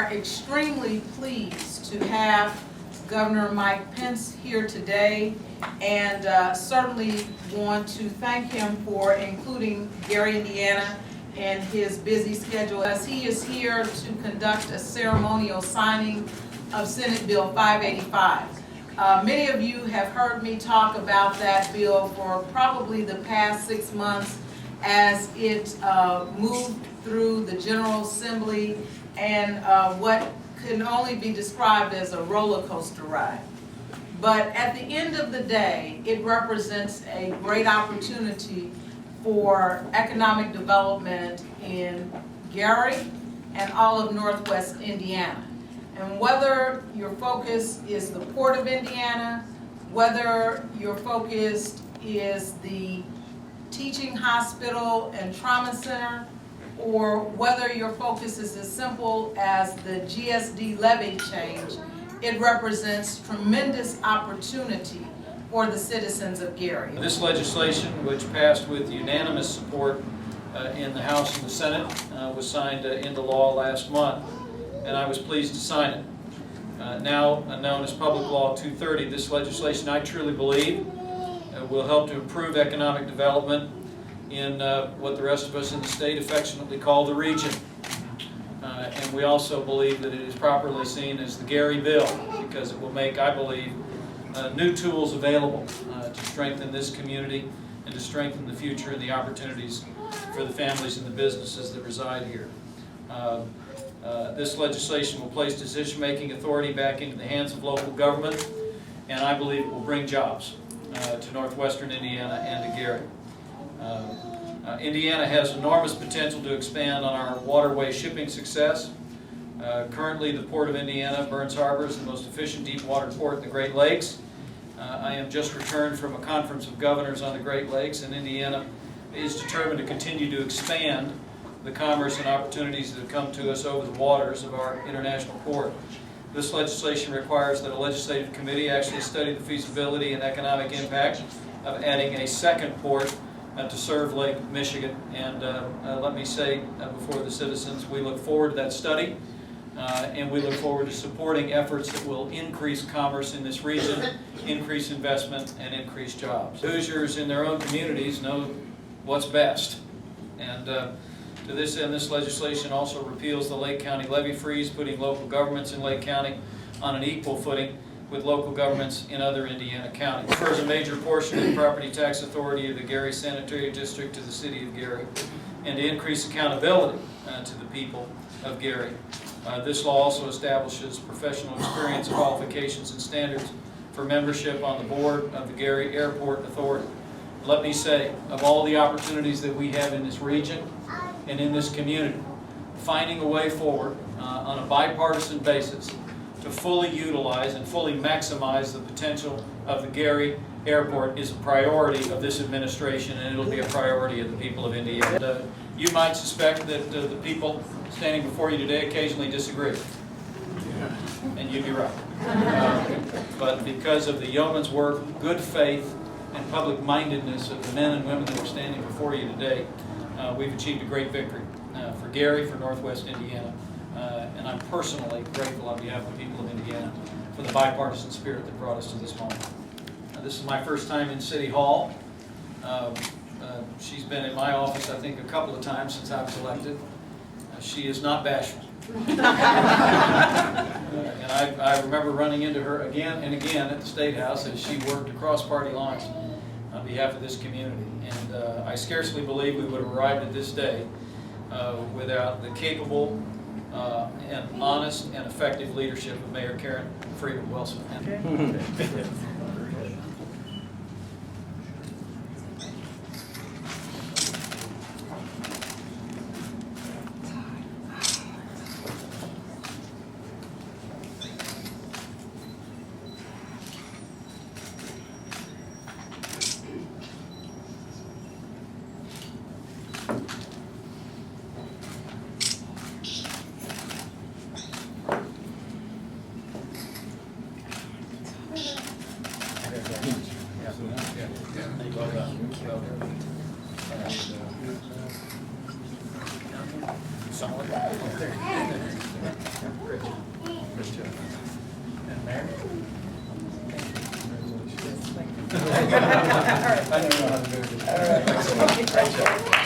are extremely pleased to have Governor Mike Pence here today, and certainly want to thank him for including Gary, Indiana in his busy schedule, as he is here to conduct a ceremonial signing of Senate Bill 585. Many of you have heard me talk about that bill for probably the past 6 months as it moved through the General Assembly, and what can only be described as a roller coaster ride. But at the end of the day, it represents a great opportunity for economic development in Gary and all of Northwest Indiana. And whether your focus is the Port of Indiana, whether your focus is the teaching hospital and trauma center, or whether your focus is as simple as the GSD levy change, it represents tremendous opportunity for the citizens of Gary. This legislation, which passed with unanimous support in the House and the Senate, was signed into law last month, and I was pleased to sign it. Now known as Public Law 230, this legislation, I truly believe, will help to improve economic development in what the rest of us in the state affectionately call the region. And we also believe that it is properly seen as the Gary Bill, because it will make, I believe, new tools available to strengthen this community and to strengthen the future and the opportunities for the families and the businesses that reside here. This legislation will place decision-making authority back into the hands of local government, and I believe it will bring jobs to northwestern Indiana and to Gary. Indiana has enormous potential to expand on our waterway shipping success. Currently, the Port of Indiana, Burns Harbor, is the most efficient deep water port in the Great Lakes. I am just returned from a conference of governors on the Great Lakes, and Indiana is determined to continue to expand the commerce and opportunities that have come to us over the waters of our international port. This legislation requires that a legislative committee actually study the feasibility and economic impact of adding a second port to serve Lake Michigan. And let me say before the citizens, we look forward to that study, and we look forward to supporting efforts that will increase commerce in this region, increase investment, and increase jobs. Hoosiers in their own communities know what's best. And to this end, this legislation also repeals the Lake County levy freeze, putting local governments in Lake County on an equal footing with local governments in other Indiana counties. It refers a major portion of the property tax authority of the Gary Sanitary District to the City of Gary, and to increase accountability to the people of Gary. This law also establishes professional experience, qualifications, and standards for membership on the board of the Gary Airport Authority. Let me say, of all the opportunities that we have in this region and in this community, finding a way forward on a bipartisan basis to fully utilize and fully maximize the potential of the Gary Airport is a priority of this administration, and it'll be a priority of the people of Indiana. You might suspect that the people standing before you today occasionally disagree, and you'd be right. But because of the yeoman's work, good faith, and public-mindedness of the men and women that are standing before you today, we've achieved a great victory for Gary, for Northwest Indiana. And I'm personally grateful on behalf of the people of Indiana for the bipartisan spirit that brought us to this moment. This is my first time in City Hall. She's been in my office, I think, a couple of times since I was elected. She is not bashful. And I remember running into her again and again at the State House as she worked across party lines on behalf of this community. And I scarcely believe we would have arrived at this day without the capable and honest and effective leadership of Mayor Karen Freeman Wilson. Solid. Great job. yourself.